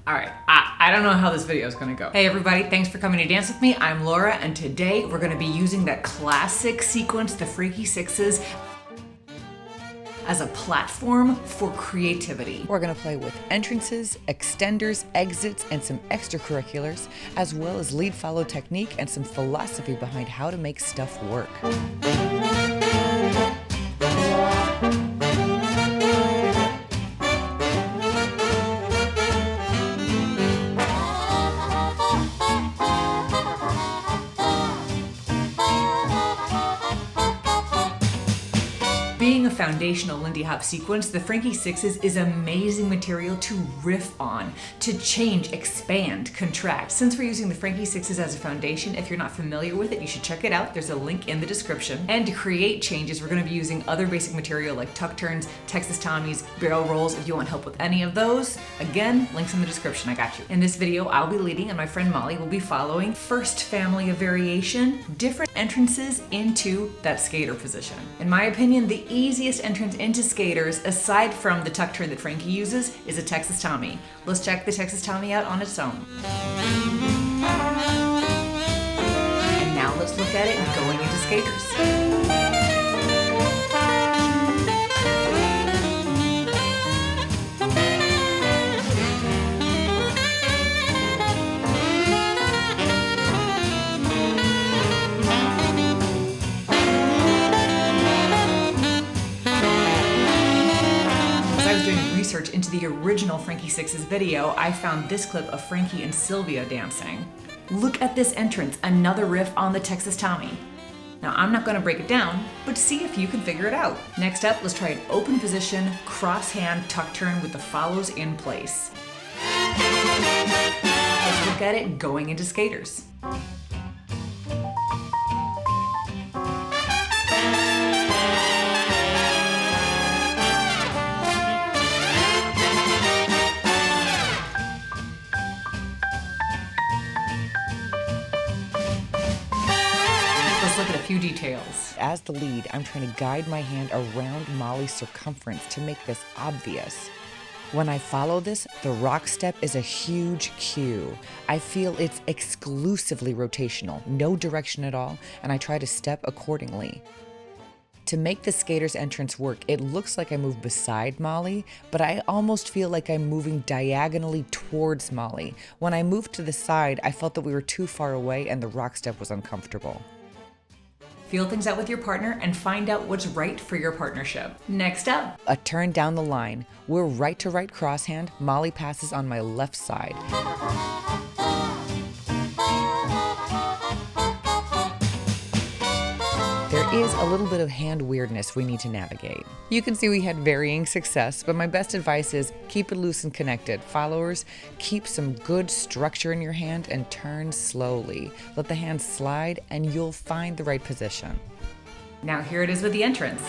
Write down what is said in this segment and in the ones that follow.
All right, I don't know how this video is gonna go. Hey everybody, thanks for coming to dance with me. I'm Laura, and today we're gonna be using that classic sequence, the Frankie Sixes, as a platform for creativity. We're gonna play with entrances, extenders, exits, and some extracurriculars, as well as lead-follow technique and some philosophy behind how to make stuff work. Being a foundational Lindy Hop sequence, the Frankie Sixes is amazing material to riff on, to change, expand, contract. Since we're using the Frankie Sixes as a foundation, if you're not familiar with it, you should check it out. There's a link in the description. And to create changes, we're gonna be using other basic material like tuck turns, Texas Tommies, barrel rolls. If you want help with any of those, again, links in the description, I got you. In this video, I'll be leading and my friend Molly will be following. First family of variation, different entrances into that skater position. In my opinion, the easiest entrance into skaters, aside from the tuck turn that Frankie uses, is a Texas Tommy. Let's check the Texas Tommy out on its own. And now let's look at it going into skaters. Research into the original Frankie Sixes video, I found this clip of Frankie and Sylvia dancing. Look at this entrance, another riff on the Texas Tommy. Now I'm not gonna break it down, but see if you can figure it out. Next up, let's try an open position, cross hand tuck turn with the follows in place. Let's look at it going into skaters. Look at a few details. As the lead, I'm trying to guide my hand around Molly's circumference to make this obvious. When I follow this, the rock step is a huge cue. I feel it's exclusively rotational, no direction at all, and I try to step accordingly. To make the skater's entrance work, it looks like I move beside Molly, but I almost feel like I'm moving diagonally towards Molly. When I moved to the side, I felt that we were too far away and the rock step was uncomfortable. Feel things out with your partner and find out what's right for your partnership. Next up, a turn down the line. We're right to right crosshand. Molly passes on my left side. There is a little bit of hand weirdness we need to navigate. You can see we had varying success, but my best advice is keep it loose and connected. Followers, keep some good structure in your hand and turn slowly. Let the hand slide and you'll find the right position. Now here it is with the entrance.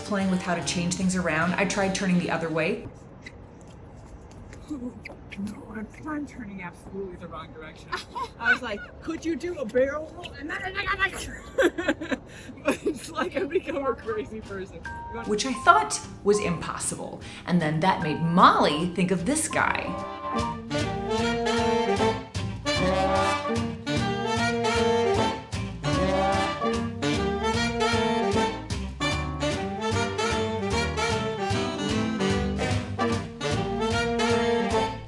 Playing with how to change things around, I tried turning the other way. No, I'm turning absolutely the wrong direction. I was like, could you do a barrel roll? And then it's like I become a crazy person. Which I thought was impossible. And then that made Molly think of this guy.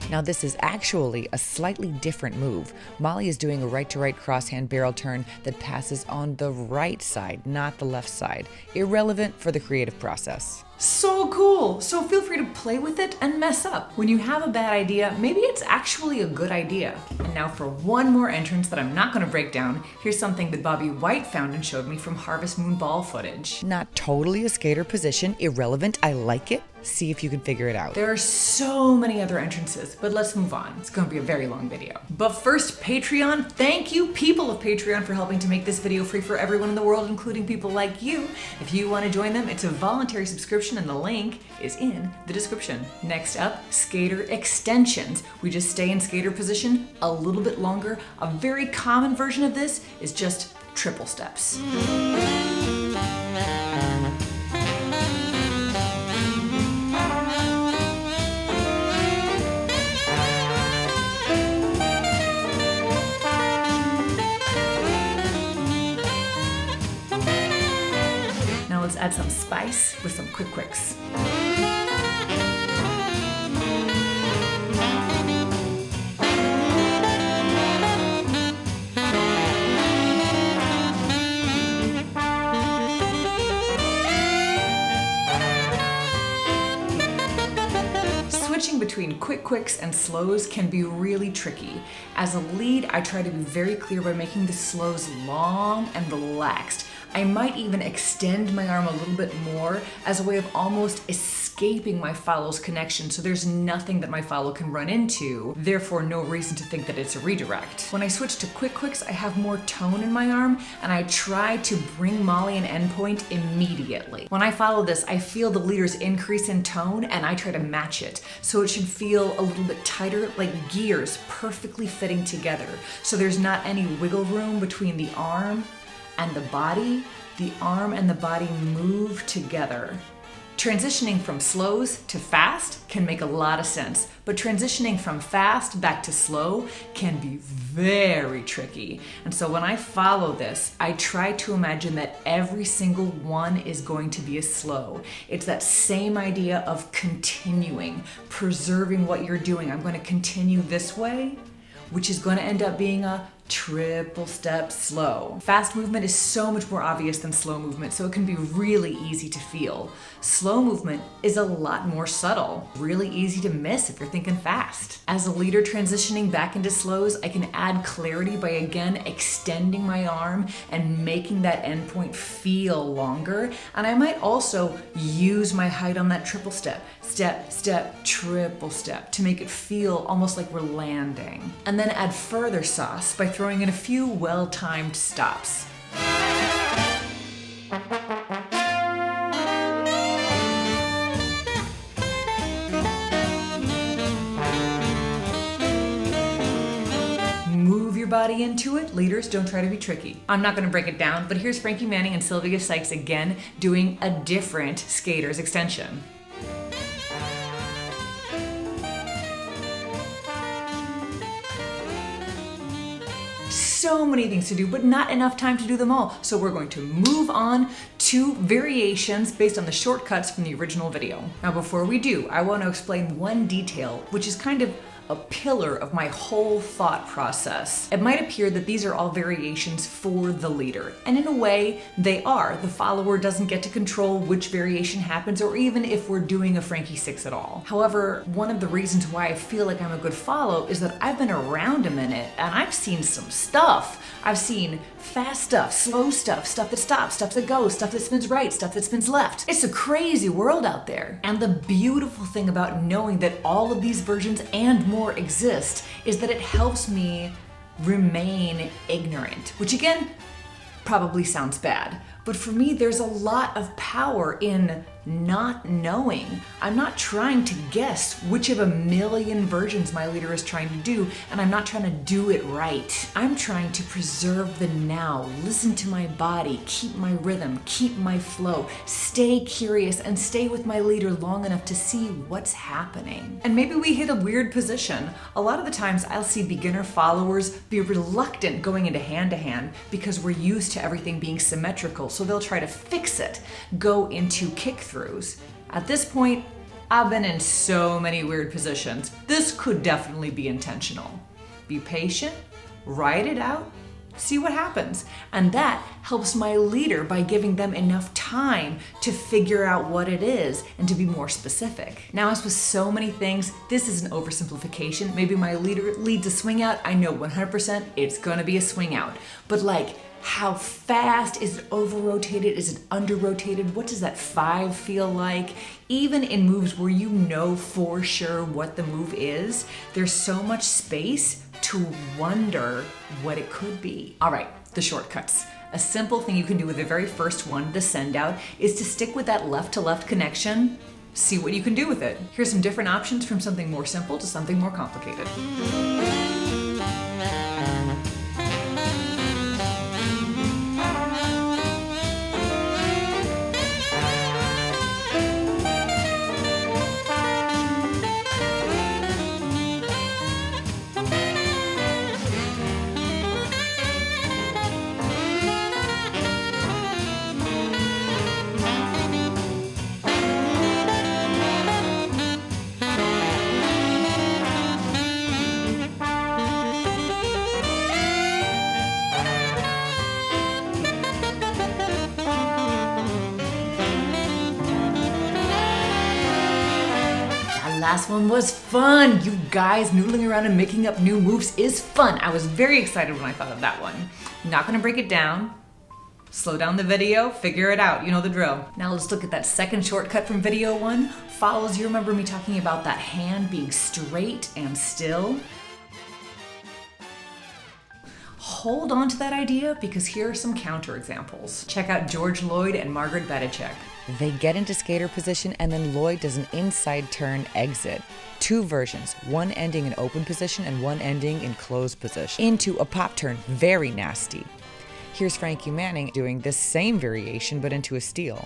Now this is actually a slightly different move. Molly is doing a right-to-right crosshand barrel turn that passes on the right side, not the left side. Irrelevant for the creative process. So cool! So feel free to play with it and mess up. When you have a bad idea, maybe it's actually a good idea. And now for one more entrance that I'm not gonna break down, here's something that Bobby White found and showed me from Harvest Moon Ball footage. Not totally a skater position, irrelevant, I like it. See if you can figure it out. There are so many other entrances, but let's move on. It's gonna be a very long video. But first, Patreon. Thank you, people of Patreon, for helping to make this video free for everyone in the world, including people like you. If you wanna join them, it's a voluntary subscription and the link is in the description. Next up, skater extensions. We just stay in skater position a little bit longer. A very common version of this is just triple steps. Let's add some spice with some quick quicks. Switching between quick quicks and slows can be really tricky. As a lead, I try to be very clear by making the slows long and relaxed. I might even extend my arm a little bit more as a way of almost escaping my follow's connection, so there's nothing that my follow can run into, therefore no reason to think that it's a redirect. When I switch to quick quicks, I have more tone in my arm, and I try to bring Molly an endpoint immediately. When I follow this, I feel the leader's increase in tone, and I try to match it, so it should feel a little bit tighter, like gears perfectly fitting together, so there's not any wiggle room between the arm and the body. The arm and the body move together. Transitioning from slows to fast can make a lot of sense, but transitioning from fast back to slow can be very tricky. And so when I follow this, I try to imagine that every single one is going to be a slow. It's that same idea of continuing, preserving what you're doing. I'm going to continue this way, which is going to end up being a triple step slow. Fast movement is so much more obvious than slow movement, so it can be really easy to feel. Slow movement is a lot more subtle, really easy to miss if you're thinking fast. As a leader transitioning back into slows, I can add clarity by again extending my arm and making that endpoint feel longer. And I might also use my height on that triple step. Step, step, triple step to make it feel almost like we're landing. And then add further sauce by throwing in a few well-timed stops. Move your body into it. Leaders, don't try to be tricky. I'm not going to break it down, but here's Frankie Manning and Sylvia Sykes again doing a different skater's extension. So many things to do, but not enough time to do them all. So we're going to move on to variations based on the shortcuts from the original video. Now, before we do, I want to explain one detail, which is kind of a pillar of my whole thought process. It might appear that these are all variations for the leader, and in a way, they are. The follower doesn't get to control which variation happens, or even if we're doing a Frankie 6 at all. However, one of the reasons why I feel like I'm a good follow is that I've been around a minute, and I've seen some stuff. I've seen fast stuff, slow stuff, stuff that stops, stuff that goes, stuff that spins right, stuff that spins left. It's a crazy world out there. And the beautiful thing about knowing that all of these versions and more exist is that it helps me remain ignorant, which again, probably sounds bad. But for me, there's a lot of power in not knowing. I'm not trying to guess which of a million versions my leader is trying to do, and I'm not trying to do it right. I'm trying to preserve the now, listen to my body, keep my rhythm, keep my flow, stay curious, and stay with my leader long enough to see what's happening. And maybe we hit a weird position. A lot of the times I'll see beginner followers be reluctant going into hand-to-hand because we're used to everything being symmetrical, so they'll try to fix it, go into kick-throughs. At this point, I've been in so many weird positions. This could definitely be intentional. Be patient, ride it out, See what happens. And that helps my leader by giving them enough time to figure out what it is and to be more specific. Now, as with so many things, this is an oversimplification. Maybe my leader leads a swing out. I know 100% it's gonna be a swing out. But like, how fast? Is it over-rotated? Is it under-rotated? What does that 5 feel like? Even in moves where you know for sure what the move is, there's so much space to wonder what it could be. All right, the shortcuts. A simple thing you can do with the very first one, the send out, is to stick with that left-to-left connection. See what you can do with it. Here's some different options from something more simple to something more complicated. Last one was fun. You guys, noodling around and making up new moves is fun. I was very excited when I thought of that one. Not gonna break it down. Slow down the video, figure it out. You know the drill. Now let's look at that second shortcut from video 1. Follows, you remember me talking about that hand being straight and still? Hold on to that idea because here are some counter examples. Check out George Lloyd and Margaret Bedicek. They get into skater position and then Lloyd does an inside turn exit. 2 versions, one ending in open position and one ending in closed position. Into a pop turn, very nasty. Here's Frankie Manning doing this same variation but into a steal.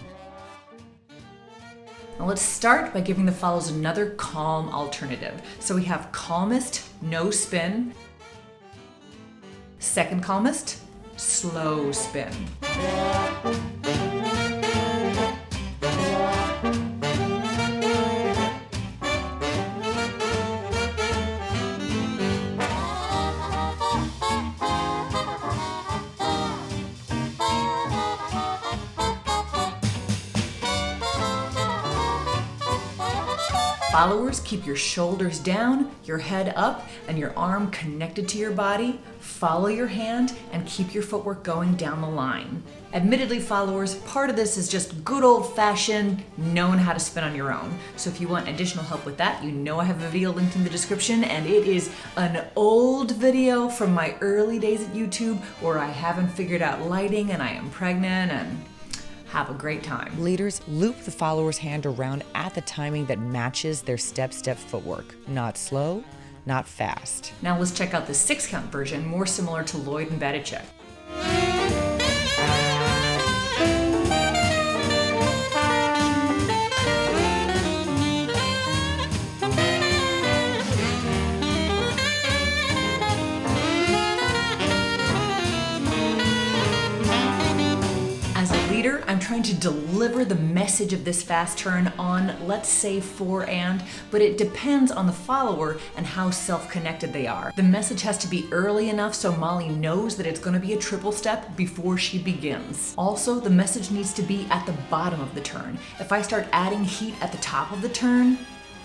Now let's start by giving the follows another calm alternative. So we have calmest, no spin. Second calmest, slow spin. Followers, keep your shoulders down, your head up, and your arm connected to your body. Follow your hand and keep your footwork going down the line. Admittedly, followers, part of this is just good old-fashioned knowing how to spin on your own. So if you want additional help with that, you know I have a video linked in the description, and it is an old video from my early days at YouTube where I haven't figured out lighting and I am pregnant and have a great time. Leaders, loop the follower's hand around at the timing that matches their step-step footwork. Not slow, not fast. Now let's check out the 6-count version, more similar to Lloyd and Bedicek. I'm trying to deliver the message of this fast turn on, let's say 4 and, but it depends on the follower and how self-connected they are. The message has to be early enough so Molly knows that it's going to be a triple step before she begins. Also, the message needs to be at the bottom of the turn. If I start adding heat at the top of the turn,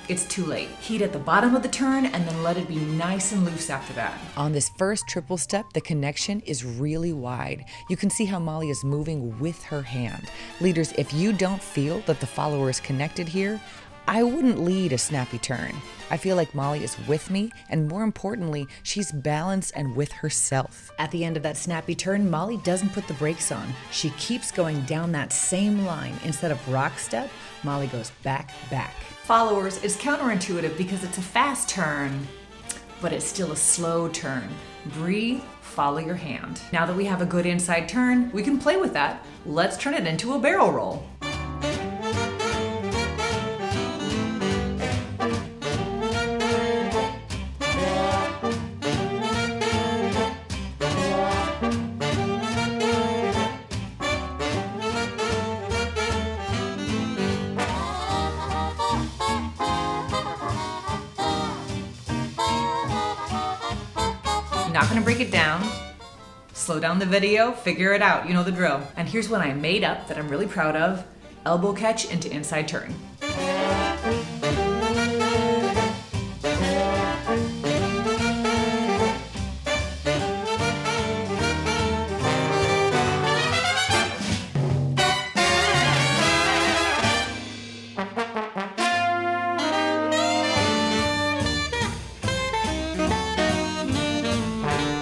it's too late. Heat at the bottom of the turn and then let it be nice and loose after that. On this first triple step, the connection is really wide. You can see how Molly is moving with her hand. Leaders, if you don't feel that the follower is connected here, I wouldn't lead a snappy turn. I feel like Molly is with me, and more importantly, she's balanced and with herself. At the end of that snappy turn, Molly doesn't put the brakes on. She keeps going down that same line. Instead of rock step, Molly goes back, back. Followers is counterintuitive because it's a fast turn, but it's still a slow turn. Breathe, follow your hand. Now that we have a good inside turn, we can play with that. Let's turn it into a barrel roll. Not gonna break it down. Slow down the video, figure it out, you know the drill. And here's one I made up that I'm really proud of. Elbow catch into inside turn.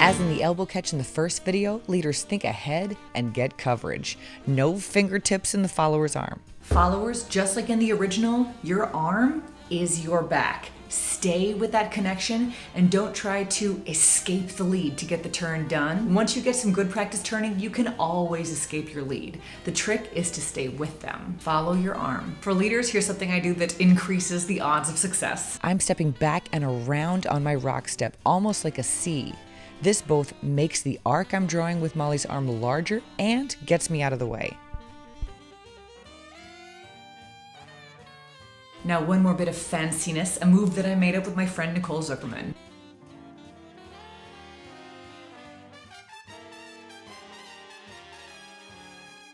As in the elbow catch in the first video, leaders think ahead and get coverage. No fingertips in the follower's arm. Followers, just like in the original, your arm is your back. Stay with that connection and don't try to escape the lead to get the turn done. Once you get some good practice turning, you can always escape your lead. The trick is to stay with them. Follow your arm. For leaders, here's something I do that increases the odds of success. I'm stepping back and around on my rock step, almost like a C. This both makes the arc I'm drawing with Molly's arm larger and gets me out of the way. Now one more bit of fanciness, a move that I made up with my friend Nicole Zuckerman.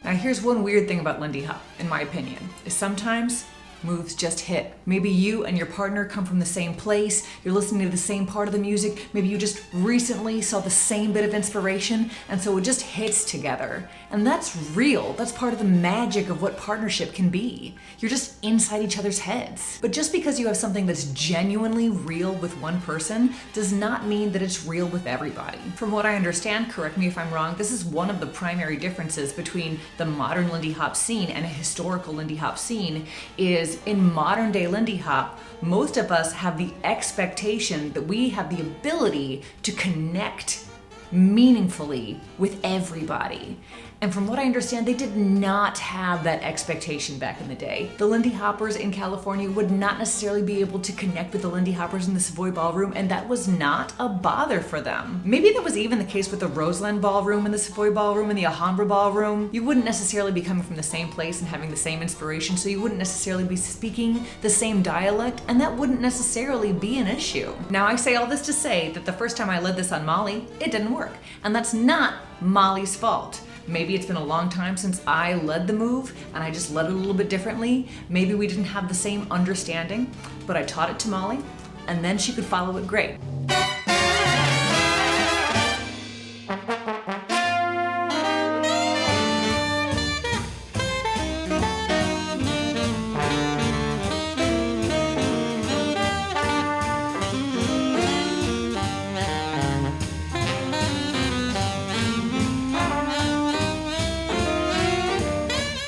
Now here's one weird thing about Lindy Hop, in my opinion, is sometimes moves just hit. Maybe you and your partner come from the same place, you're listening to the same part of the music, maybe you just recently saw the same bit of inspiration, and so it just hits together. And that's real. That's part of the magic of what partnership can be. You're just inside each other's heads. But just because you have something that's genuinely real with one person does not mean that it's real with everybody. From what I understand, correct me if I'm wrong, this is one of the primary differences between the modern Lindy Hop scene and a historical Lindy Hop scene is in modern day Lindy Hop, most of us have the expectation that we have the ability to connect meaningfully with everybody. And from what I understand, they did not have that expectation back in the day. The Lindy Hoppers in California would not necessarily be able to connect with the Lindy Hoppers in the Savoy Ballroom, and that was not a bother for them. Maybe that was even the case with the Roseland Ballroom and the Savoy Ballroom and the Alhambra Ballroom. You wouldn't necessarily be coming from the same place and having the same inspiration, so you wouldn't necessarily be speaking the same dialect, and that wouldn't necessarily be an issue. Now I say all this to say that the first time I led this on Molly, it didn't work. And that's not Molly's fault. Maybe it's been a long time since I led the move and I just led it a little bit differently. Maybe we didn't have the same understanding, but I taught it to Molly and then she could follow it great.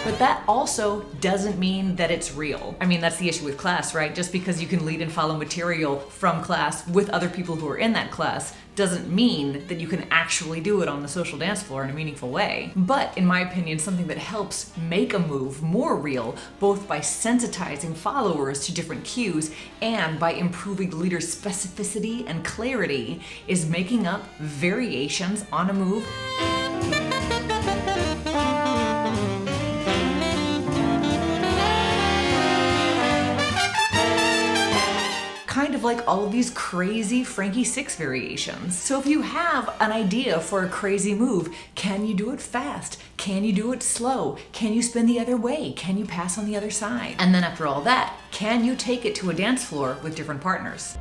But that also doesn't mean that it's real. I mean, that's the issue with class, right? Just because you can lead and follow material from class with other people who are in that class doesn't mean that you can actually do it on the social dance floor in a meaningful way. But in my opinion, something that helps make a move more real, both by sensitizing followers to different cues and by improving the leader's specificity and clarity, is making up variations on a move kind of like all of these crazy Frankie 6 variations. So if you have an idea for a crazy move, can you do it fast? Can you do it slow? Can you spin the other way? Can you pass on the other side? And then after all that, can you take it to a dance floor with different partners?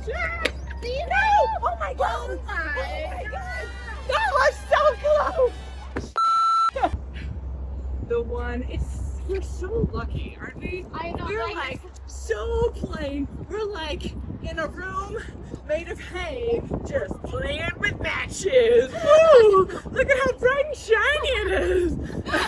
No! Oh my god! Oh my god! That was so close! The one, we're so lucky, aren't we? I know. We're like so plain. We're like in a room made of hay, just playing with matches. Woo! Look at how bright and shiny it is.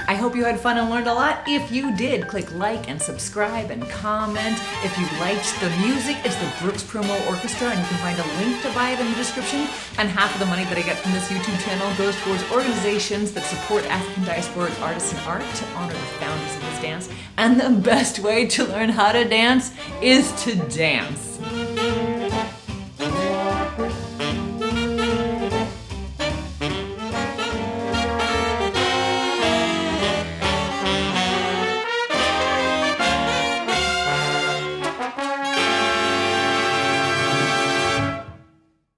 I hope you had fun and learned a lot. If you did, click like and subscribe and comment. If you liked the music, it's the Prumo Orchestra, and you can find a link to buy it in the description. And half of the money that I get from this YouTube channel goes towards organizations that support African diasporic artists and art to honor the founders of this dance. And the best way to learn how to dance is to dance.